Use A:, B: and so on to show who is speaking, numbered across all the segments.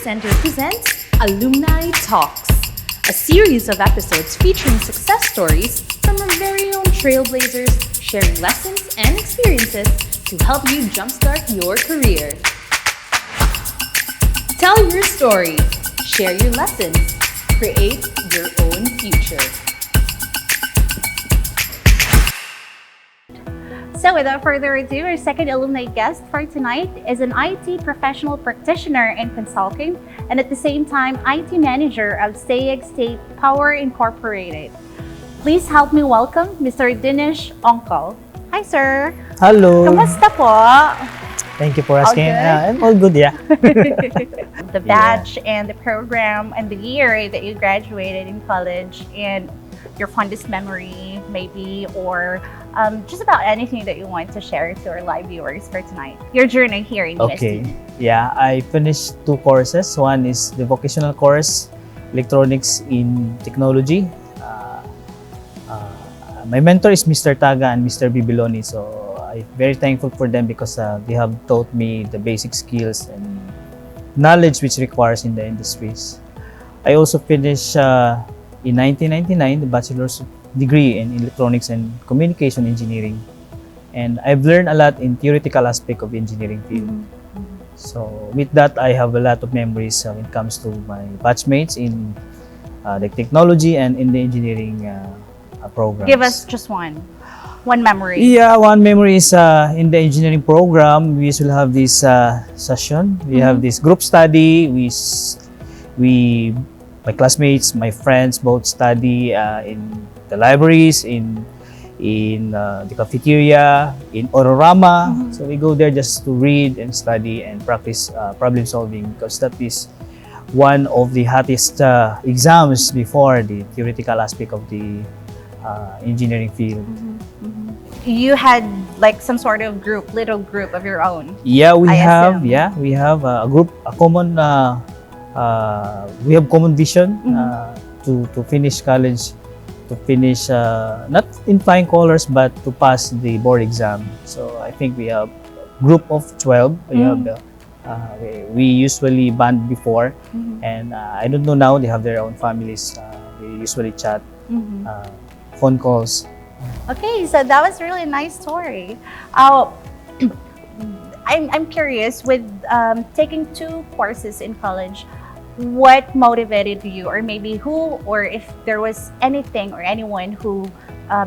A: Center presents Alumni Talks, a series of episodes featuring success stories from our very own trailblazers, sharing lessons and experiences to help you jumpstart your career. Tell your story, share your lessons, create your own future.
B: So without further ado, our second alumni guest for tonight is an IT professional practitioner in consulting and at the same time IT manager of SAEG State Power Incorporated. Please help me welcome Mr. Dinish Ongcol. Hi sir!
C: Hello!
B: Kamusta po?
C: Thank you for asking.
B: All good?
C: I'm all good, yeah.
B: The batch and the program and the year that you graduated in college and your fondest memory maybe, or just about anything that you want to share to our live viewers for tonight. Your journey here in
C: Okay.
B: UST.
C: Yeah, I finished 2 courses. One is the vocational course, Electronics in Technology. My mentor is Mr. Taga and Mr. Bibiloni, so I'm very thankful for them because they have taught me the basic skills and knowledge which requires in the industries. I also finished in 1999 the bachelor's degree in Electronics and Communication Engineering, and I've learned a lot in theoretical aspect of engineering field. So with that, I have a lot of memories when it comes to my batchmates in the technology and in the engineering programs.
B: Give us just one memory.
C: Yeah, one memory is in the engineering program. We usually have this session. We have this group study. My classmates, my friends, both study in the libraries, in the cafeteria, in Ororama. So we go there just to read and study and practice problem solving, because that is one of the hottest exams before the theoretical aspect of the engineering field.
B: You had like some sort of little group of your own.
C: Yeah, we have.
B: assume.
C: Yeah, we have a group, a common. We have common vision to finish college, to finish not in flying colors but to pass the board exam. So I think we have group of 12. We have we usually band before, and I don't know now. They have their own families. We usually chat, phone calls.
B: Okay, so that was really a nice story. I'm curious, with taking 2 courses in college, what motivated you, or maybe who, or if there was anything or anyone who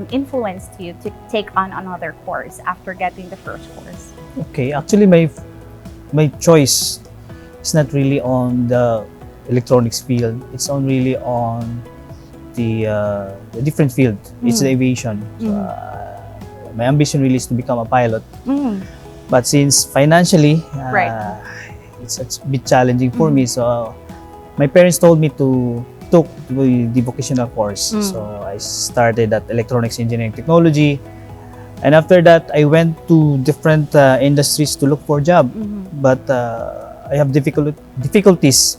B: influenced you to take on another course after getting the first course?
C: Okay, actually my choice is not really on the electronics field. It's on really on the different field. It's the aviation. So, my ambition really is to become a pilot. But since financially, it's a bit challenging for me, so my parents told me to took the vocational course. So I started at Electronics Engineering Technology, and after that I went to different industries to look for a job. But I have difficulties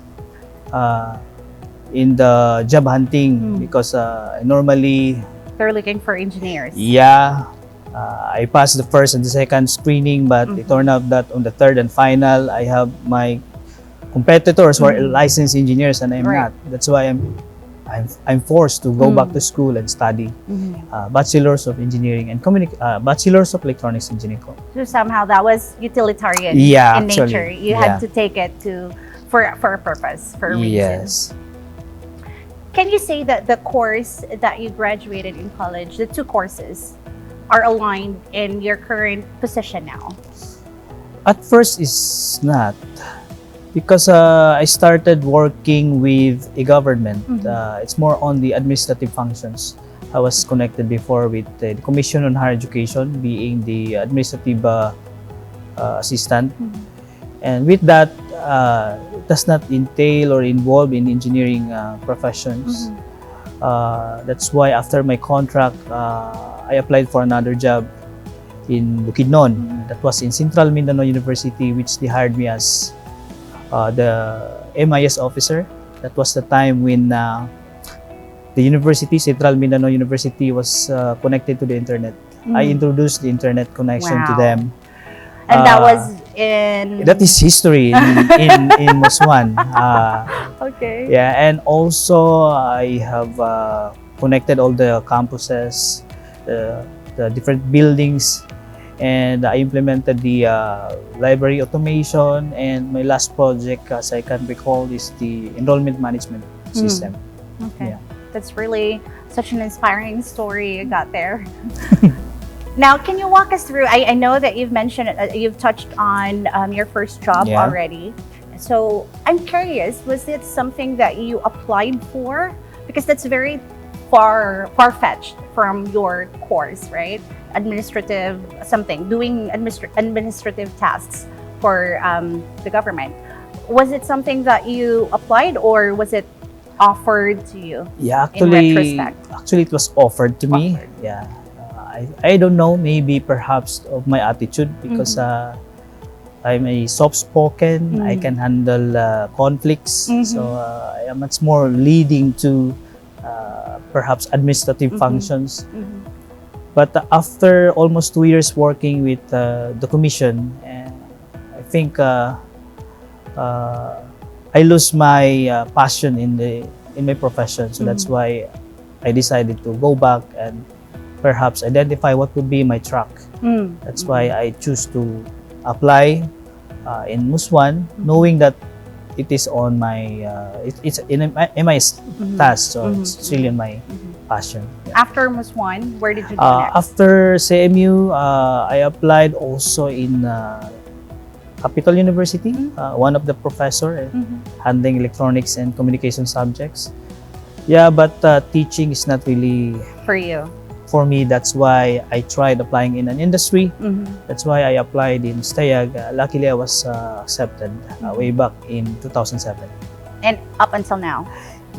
C: in the job hunting because normally
B: They're looking for engineers.
C: I passed the first and the second screening, but it turned out that on the third and final, I have my competitors who are licensed engineers and I'm not. That's why I'm forced to go back to school and study bachelor's of engineering and bachelor's of electronics engineering.
B: So somehow that was utilitarian in nature. You had to take it for a purpose, for a reason.
C: Yes.
B: Can you say that the course that you graduated in college, the 2 courses, are aligned in your current position now?
C: At first, it's not, because I started working with a government. It's more on the administrative functions. I was connected before with the Commission on Higher Education, being the administrative assistant. And with that, it does not entail or involve in engineering professions. That's why after my contract, I applied for another job in Bukidnon. That was in Central Mindanao University, which they hired me as the MIS officer. That was the time when the university, Central Mindanao University, was connected to the internet. I introduced the internet connection to them.
B: And that was in...
C: That is history in Muswan.
B: Okay.
C: Yeah, and also I have connected all the campuses, the different buildings, and I implemented the library automation. And my last project, as I can recall, is the enrollment management system.
B: Okay.
C: Yeah.
B: That's really such an inspiring story you got there. Now, can you walk us through? I know that you've mentioned, you've touched on your first job
C: Yeah.
B: already. So I'm curious, was it something that you applied for? Because that's very far-fetched from your course, right? Administrative something, doing administrative tasks for the government. Was it something that you applied, or was it offered to you?
C: Yeah,
B: In retrospect.
C: actually it was offered to me.
B: Offered.
C: Yeah, I don't know, maybe perhaps of my attitude, because I'm a soft-spoken. I can handle conflicts, so I am much more leading to perhaps administrative functions. But after almost 2 years working with the commission, I think I lose my passion in my profession. So that's why I decided to go back and perhaps identify what would be my track. That's why I choose to apply in Muswan, knowing that it is on my it's in my task, so it's really in my passion. Yeah.
B: After Muswan, where did you go next?
C: After CMU, I applied also in Capital University, one of the professor handling electronics and communication subjects. Yeah, but teaching is not really
B: For you.
C: for me. That's why I tried applying in an industry. That's why I applied in STEAG. Luckily, I was accepted way back in 2007.
B: And up until now?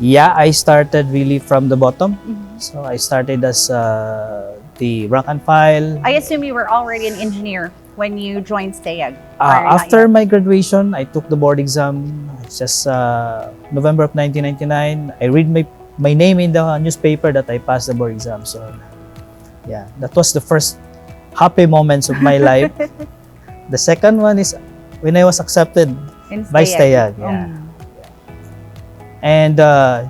C: Yeah, I started really from the bottom. So I started as the rank and file.
B: I assume you were already an engineer when you joined STEAG.
C: After my graduation, I took the board exam. It's just November of 1999. I read my name in the newspaper that I passed the board exam. So yeah, that was the first happy moments of my life. The second one is when I was accepted
B: In
C: by STEAG. Yeah. And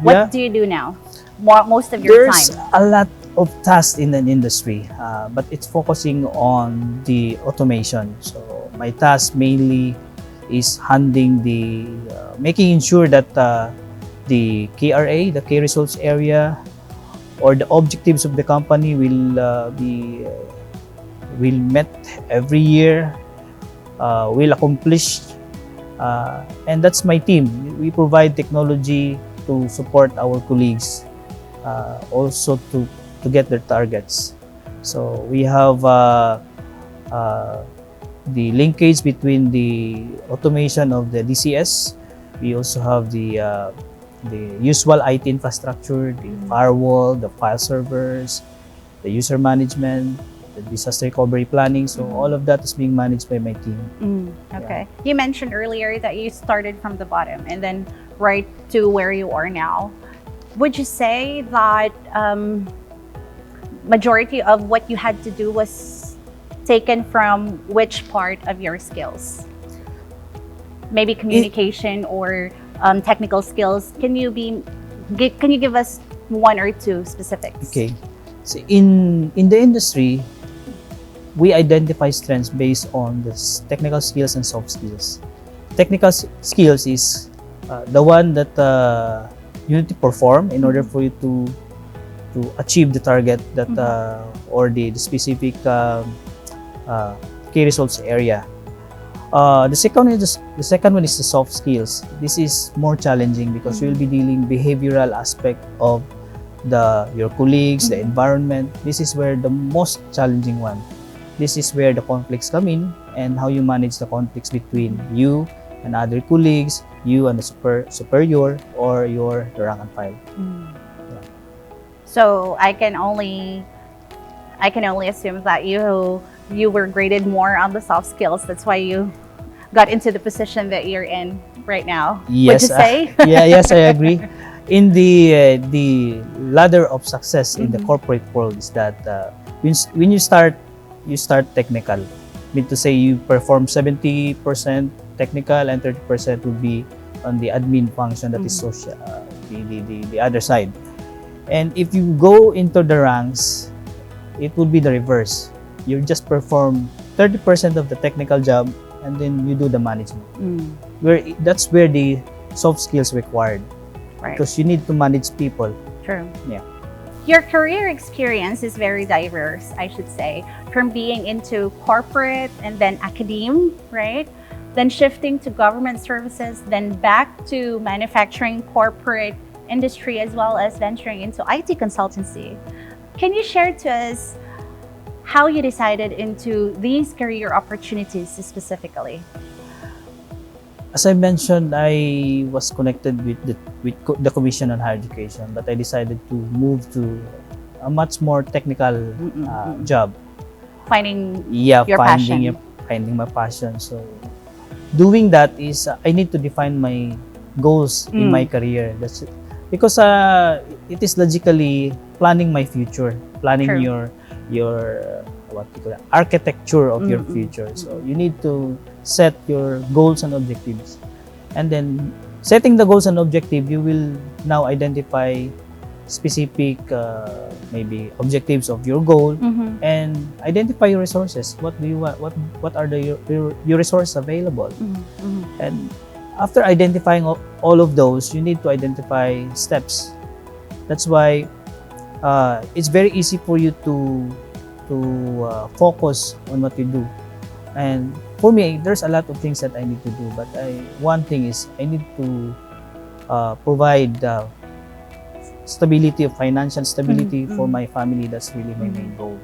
B: What do you do now? Most of your
C: there's
B: time?
C: a lot of tasks in an industry, but it's focusing on the automation. So my task mainly is handling making sure that the KRA, the key results area, or the objectives of the company will met every year, will accomplish, and that's my team. We provide technology to support our colleagues, also to get their targets. So we have the linkage between the automation of the DCS. We also have the usual IT infrastructure, the firewall, the file servers, the user management, the disaster recovery planning. So all of that is being managed by my team.
B: Okay. You mentioned earlier that you started from the bottom and then right to where you are now. Would you say that majority of what you had to do was taken from which part of your skills? Maybe communication or technical skills. Can you give us one or two specifics?
C: Okay. So in the industry, we identify strengths based on the technical skills and soft skills. Technical skills is the one that you need to perform in order for you to achieve the target that or the specific key results area. The second one is the soft skills. This is more challenging because you will be dealing behavioral aspect of your colleagues, the environment. This is where the most challenging one. This is where the conflicts come in and how you manage the conflicts between you and other colleagues, you and the superior, or the rank and file. Yeah.
B: So I can only assume that you were graded more on the soft skills. That's why you got into the position that you're in right now.
C: Yes,
B: would you say?
C: yes, I agree. In the ladder of success in the corporate world is that when you start technical, mean to say you perform 70% technical and 30% will be on the admin function, that is social, the other side. And if you go into the ranks, it will be the reverse. You just perform 30% of the technical job and then you do the management. That's where the soft skills required.
B: Right.
C: Because you need to manage people.
B: True.
C: Yeah.
B: Your career experience is very diverse, I should say, from being into corporate and then academe, right? Then shifting to government services, then back to manufacturing, corporate industry, as well as venturing into IT consultancy. Can you share to us how you decided into these career opportunities specifically?
C: As I mentioned, I was connected with the Commission on Higher Education, but I decided to move to a much more technical job.
B: Finding
C: Finding my passion. So doing that is I need to define my goals in my career. That's it. Because it is logically planning my future, planning your what you call it, architecture of your future. So you need to set your goals and objectives, and then setting the goals and objective, you will now identify specific maybe objectives of your goal and identify your resources. What do you want? What are your resources available? And after identifying all of those, you need to identify steps. That's why it's very easy for you to focus on what you do. And for me, there's a lot of things that I need to do, but one thing is I need to provide stability, of financial stability for my family. That's really my main goal.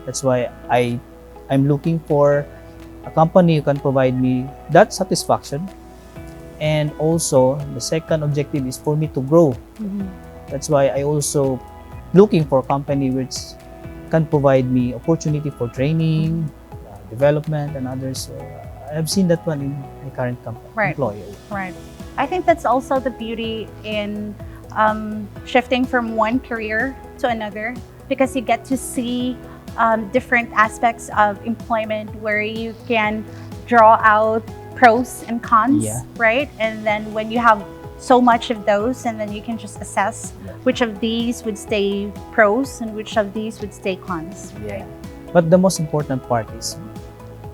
C: That's why I'm looking for a company who can provide me that satisfaction. And also, the second objective is for me to grow. That's why I also looking for a company which can provide me opportunity for training, development, and others. So I have seen that one in my current company, employer.
B: Right. I think that's also the beauty in shifting from one career to another, because you get to see different aspects of employment where you can draw out pros and cons, right? And then when you have so much of those, and then you can just assess which of these would stay pros and which of these would stay cons.
C: Yeah. But the most important part is,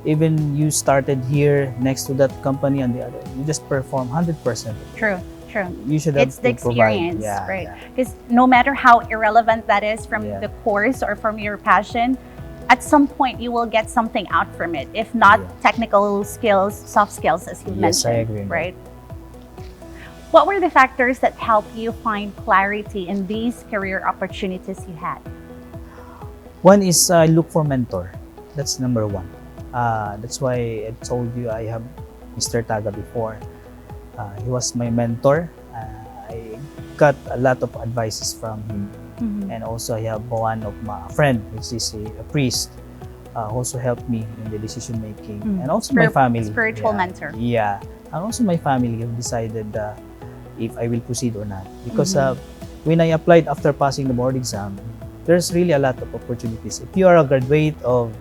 C: even you started here next to that company and the other, you just perform 100%.
B: True.
C: You should have
B: it's the experience, right?
C: Yeah.
B: Because no matter how irrelevant that is from the course or from your passion, at some point you will get something out from it. If not technical skills, soft skills, as you mentioned,
C: I agree,
B: right? What were the factors that helped you find clarity in these career opportunities you had?
C: One is look for mentor. That's number one. That's why I told you I have Mr. Taga before. He was my mentor. I got a lot of advices from him. And also I have one of my friend, which is a priest, also helped me in the decision making. And also my family.
B: Spiritual mentor.
C: Yeah. And also my family have decided if I will proceed or not. Because when I applied after passing the board exam, there's really a lot of opportunities. If you are a graduate of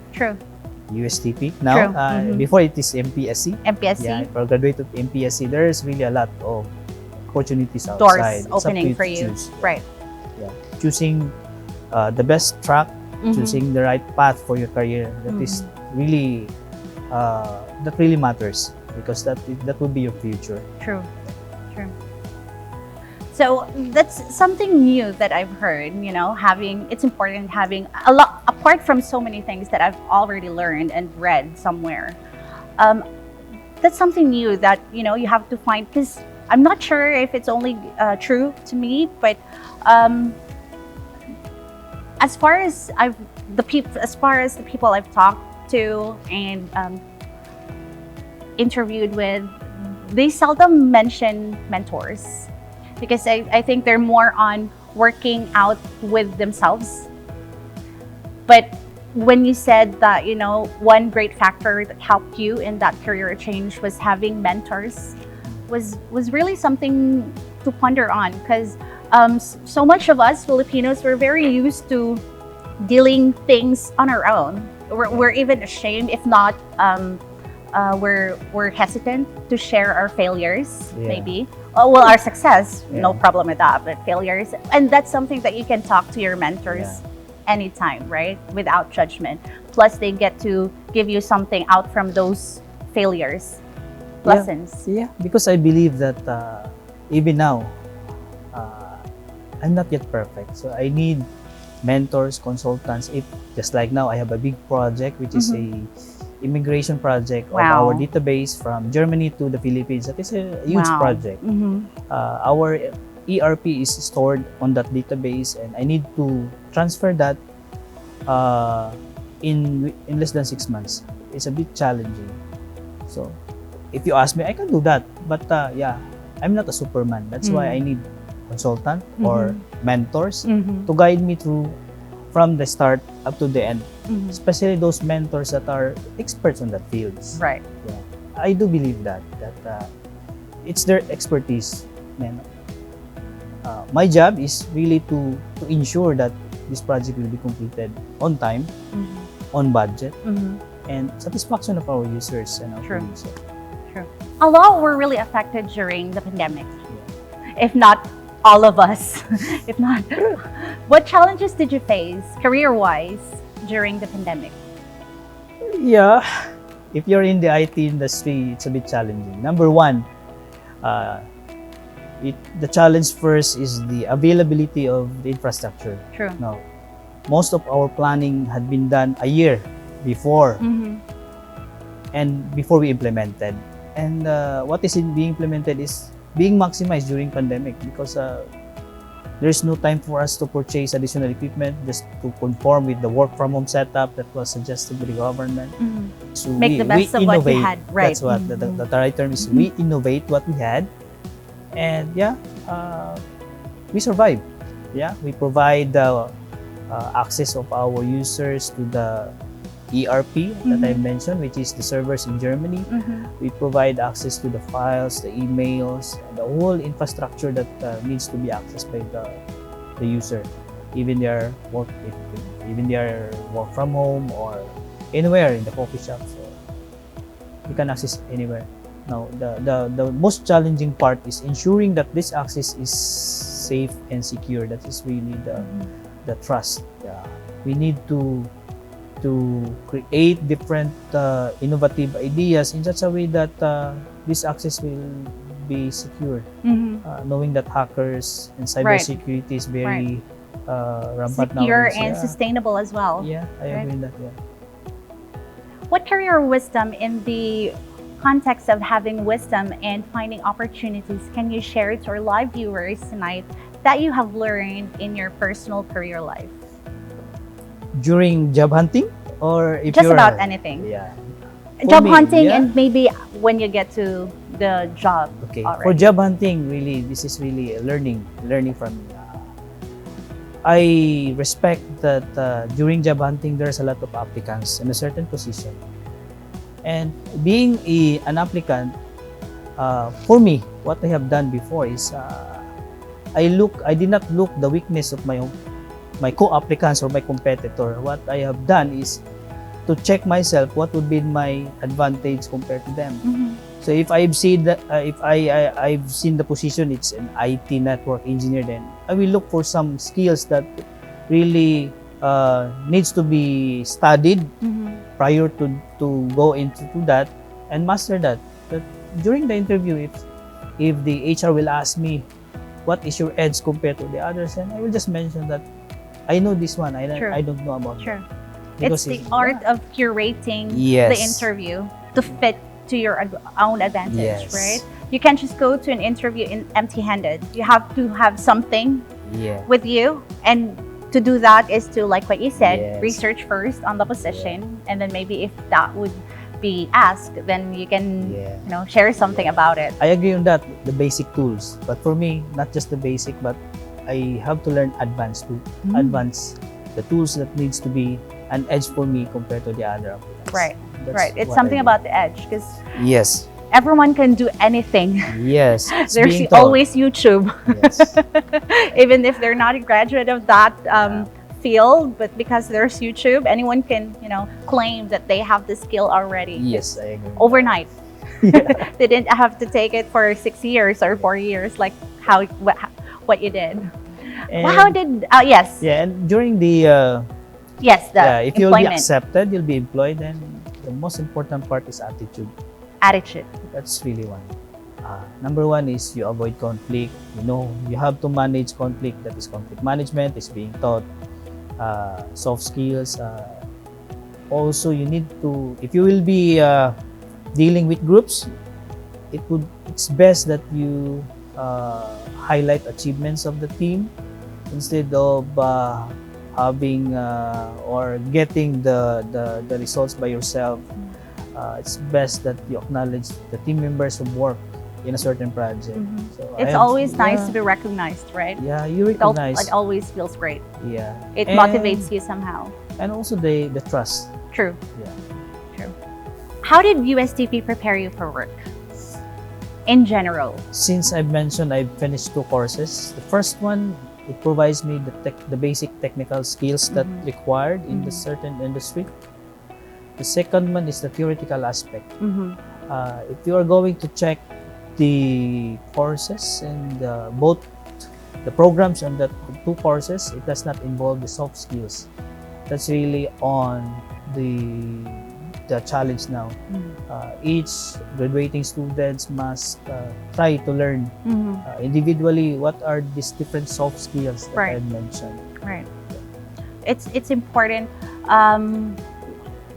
C: USTP now, before it is MPSC. Yeah, if you're a graduate of MPSC, there's really a lot of opportunities outside.
B: Doors opening for you. Right.
C: Yeah. Choosing the best track, choosing the right path for your career, that is really, that really matters, because that will be your future.
B: True. So that's something new that I've heard, it's important having a lot, apart from so many things that I've already learned and read somewhere. That's something new that, you have to find, because I'm not sure if it's only true to me, but as far as the people I've talked to and interviewed with, they seldom mention mentors, because I think they're more on working out with themselves. But when you said that, one great factor that helped you in that career change was having mentors, was really something to ponder on, because so much of us Filipinos, we're very used to dealing things on our own, we're even ashamed, if not, we're hesitant to share our failures,
C: Yeah.
B: maybe. Oh, well, our success, no
C: Yeah.
B: problem with that, but failures. And that's something that you can talk to your mentors anytime, right? Without judgment. Plus, they get to give you something out from those failures, lessons.
C: Yeah, because I believe that even now, I'm not yet perfect. So I need mentors, consultants. If just like now, I have a big project, which is a immigration project of
B: Wow.
C: our database from Germany to the Philippines. That is a huge
B: Wow.
C: project. Our ERP is stored on that database, and I need to transfer that in less than 6 months. It's a bit challenging. So if you ask me, I can do that. But yeah, I'm not a Superman. That's why I need consultant or mentors to guide me through from the start up to the end. Especially those mentors that are experts on that fields.
B: Right.
C: Yeah. I do believe that it's their expertise. Man. My job is really to ensure that this project will be completed on time, on budget, and satisfaction of our users and our
B: True.
C: users.
B: True. A lot were really affected during the pandemic, if not all of us. If not, what challenges did you face career-wise during the pandemic?
C: Yeah, if you're in the IT industry, it's a bit challenging. Number one, the challenge first is the availability of the infrastructure.
B: True.
C: Now, most of our planning had been done a year before, and before we implemented. And what is being implemented is being maximized during pandemic, because there's no time for us to purchase additional equipment just to conform with the work from home setup that was suggested by the government. So
B: Make the best of what you
C: innovate.
B: had, right.
C: That's what the right term is. We innovate what we had, and we survive. Yeah, we provide access of our users to the ERP that I mentioned, which is the servers in Germany. We provide access to the files, the emails, and the whole infrastructure that needs to be accessed by the user, even their work from home or anywhere in the coffee shop. So you can access anywhere. Now, the most challenging part is ensuring that this access is safe and secure. That is really the trust. We need to create different innovative ideas in such a way that this access will be secured, knowing that hackers and cybersecurity is very rampant now.
B: Secure and sustainable as well.
C: Yeah, I agree with that. Yeah.
B: What career wisdom in the context of having wisdom and finding opportunities can you share to our live viewers tonight that you have learned in your personal career life?
C: During job hunting, or if
B: Just
C: you're
B: about anything.
C: Yeah.
B: Job
C: me,
B: hunting,
C: yeah.
B: and maybe when you get to the job.
C: Okay.
B: already.
C: For job hunting, really, this is really a learning from me. I respect that during job hunting, there's a lot of applicants in a certain position. And being an applicant, for me, what I have done before is I did not look the weakness of my co-applicants or my competitor. What I have done is to check myself what would be my advantage compared to them. So if I've seen that, I've seen the position, it's an IT network engineer, then I will look for some skills that really needs to be studied prior to go into that and master that. But during the interview, if the HR will ask me, what is your edge compared to the others, and I will just mention that I know this one, I don't know about
B: Sure.
C: it.
B: It's the art of curating
C: Yes.
B: the interview to fit to your own advantage,
C: Yes.
B: right? You can't just go to an interview empty-handed. You have to have something
C: Yeah.
B: with you, and to do that is to, like what you said,
C: Yes.
B: research first on the position, and then maybe if that would be asked, then you can share something about it.
C: I agree on that, the basic tools. But for me, not just the basic, but I have to learn advanced the tools that needs to be an edge for me compared to the other applicants.
B: Right.
C: That's
B: Right. It's
C: what
B: something
C: I do.
B: about the edge, because
C: Yes.
B: everyone can do anything.
C: Yes. It's
B: There's
C: being taught.
B: always YouTube.
C: Yes.
B: Even if they're not a graduate of that field, but because there's YouTube, anyone can, claim that they have the skill already.
C: Yes, I agree.
B: Overnight.
C: Yeah.
B: They didn't have to take it for 6 years or 4 years, like what you did.
C: And,
B: Well, how did, yes.
C: Yeah, and during the
B: Yes, the
C: if you'll be
B: employment
C: accepted, you'll be employed, then the most important part is attitude.
B: attitude.
C: That's really one. Number one is you avoid conflict. You have to manage conflict. That is conflict management is being taught. Soft skills. Also, you need to, if you will be dealing with groups, it's best that you highlight achievements of the team instead of having or getting the results by yourself. It's best that you acknowledge the team members who work in a certain project. So
B: It's always nice to be recognized, right?
C: Yeah, you recognize.
B: It always feels great.
C: Yeah.
B: It
C: And-
B: motivates you somehow.
C: And also the trust.
B: True.
C: Yeah.
B: True. How did USTP prepare you for work? In general.
C: Since I've mentioned I've finished 2 courses, the first one, it provides me the basic technical skills that required in the certain industry. The second one is the theoretical aspect. If you are going to check the courses and both the programs and the 2 courses, it does not involve the soft skills. That's really on the challenge now. Each graduating students must try to learn individually what are these different soft skills that
B: Right.
C: I mentioned.
B: Right. It's important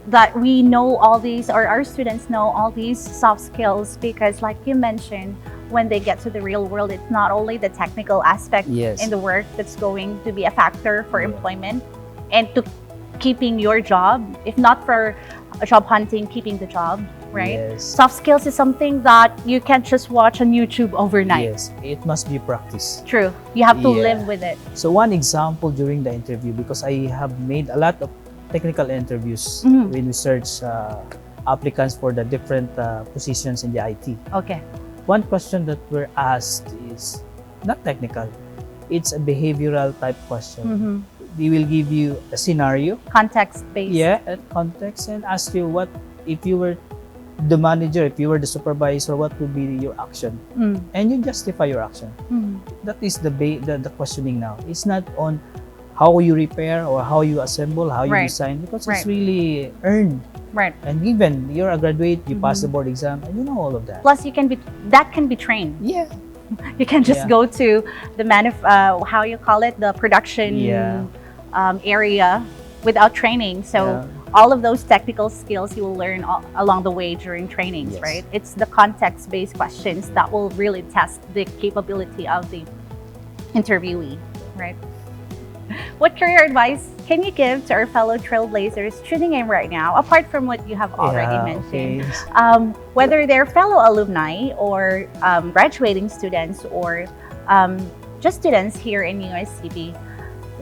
B: that we know all these, or our students know all these soft skills, because like you mentioned, when they get to the real world, it's not only the technical aspect
C: Yes.
B: in the work that's going to be a factor for
C: Yeah.
B: employment and to keeping your job, if not for job hunting, keeping the job, right?
C: Yes.
B: Soft skills is something that you can't just watch on YouTube overnight.
C: Yes, it must be practiced.
B: True. You have to
C: Yeah.
B: live with it.
C: So one example during the interview, because I have made a lot of technical interviews
B: Mhm.
C: when we search applicants for the different positions in the IT.
B: Okay.
C: One question that we're asked is not technical. It's a behavioral type question. They will give you a scenario,
B: Context-based.
C: a context, and ask you what if you were the manager, if you were the supervisor, what would be your action? And you justify your action. That is the questioning now. It's not on how you repair or how you assemble, how you
B: Right.
C: design, because
B: Right.
C: it's really earned.
B: Right.
C: And given you're a graduate, you pass the board exam, and you know all of that.
B: Plus, that can be trained.
C: Yeah.
B: You can just
C: Yeah.
B: go to the how you call it, the production
C: Yeah.
B: area without training. So
C: Yeah.
B: all of those technical skills you will learn along the way during trainings,
C: Yes.
B: right? It's the context-based questions that will really test the capability of the interviewee, right? What career advice can you give to our fellow trailblazers tuning in right now, apart from what you have already mentioned?
C: Okay.
B: Whether they're fellow alumni or graduating students or just students here in USCB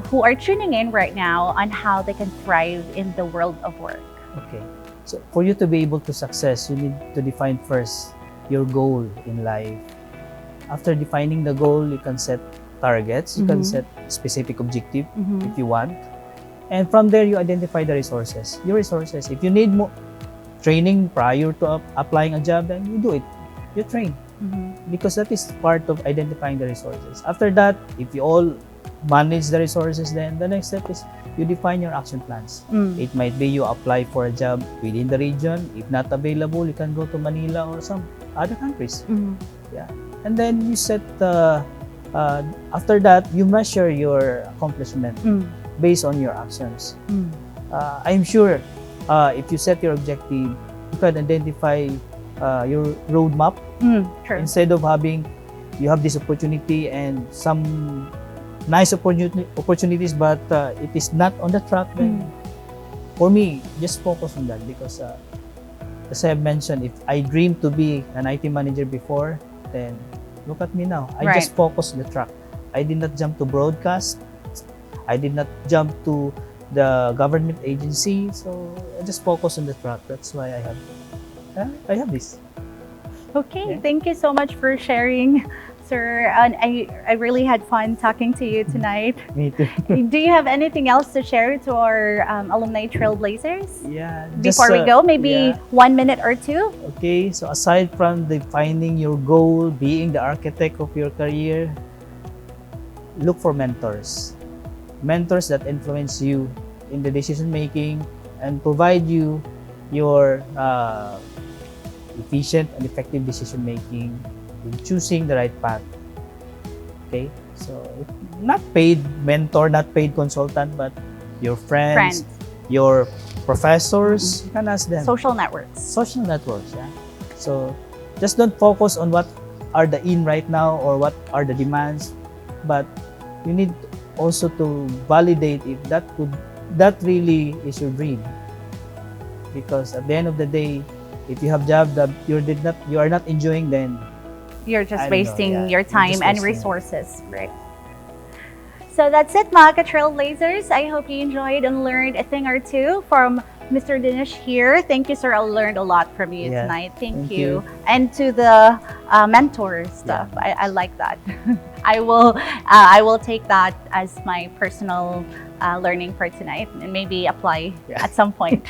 B: who are tuning in right now on how they can thrive in the world of work.
C: Okay. So for you to be able to success, you need to define first your goal in life. After defining the goal, you can set targets, you can set specific objective if you want. And from there, you identify the resources. Your resources. If you need more training prior to applying a job, then you do it. You train. Because that is part of identifying the resources. After that, if you all manage the resources, then the next step is you define your action plans. It might be you apply for a job within the region. If not available, you can go to Manila or some other countries. Yeah. And then you set after that, you measure your accomplishment based on your actions. I'm sure if you set your objective, you can identify your roadmap.
B: True.
C: Instead of you have this opportunity and some nice opportunities, but it is not on the track, then for me, just focus on that. Because as I have mentioned, if I dreamed to be an IT manager before, then look at me now. I just focused on the track. I did not jump to broadcast. I did not jump to the government agency. So I just focus on the track. That's why I have this.
B: Okay,
C: Yeah.
B: thank you so much for sharing Sir, I really had fun talking to you tonight.
C: Me too.
B: Do you have anything else to share to our alumni trailblazers?
C: Yeah.
B: Before we go, maybe
C: yeah.
B: 1 minute or two?
C: Okay, so aside from defining your goal, being the architect of your career, look for mentors. Mentors that influence you in the decision making and provide you your efficient and effective decision making in choosing the right path. Okay, so not paid mentor, not paid consultant, but your friends, your professors, you can ask them.
B: Social networks.
C: Social networks, yeah. So just don't focus on what are the in right now or what are the demands, but you need also to validate if that really is your dream. Because at the end of the day, if you have job that you are not enjoying, then
B: You're just
C: I don't know,
B: wasting
C: yeah.
B: your
C: You're
B: time
C: just
B: and
C: wasting it.
B: resources, right? So that's it, mga ka-trailblazers. I hope you enjoyed and learned a thing or two from Mr. Dinish here. Thank you, sir. I learned a lot from you
C: Yeah,
B: tonight. Thank
C: thank
B: you.
C: you.
B: And to the mentor stuff, I like that. I will take that as my personal learning for tonight and maybe apply at some point.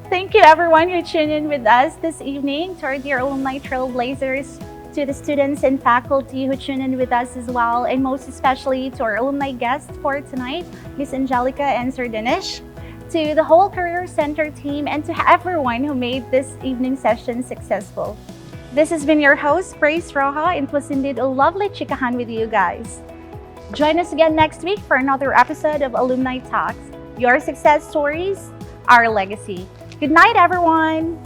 B: Thank you, everyone who tuned in with us this evening. To our dear alumni trailblazers, to the students and faculty who tuned in with us as well, and most especially to our alumni guest for tonight, Miss Angelica and Sir Dinish, to the whole Career Center team, and to everyone who made this evening session successful. This has been your host, Praise Roja, and it was indeed a lovely chikahan with you guys. Join us again next week for another episode of Alumni Talks, your success stories, our legacy. Good night, everyone.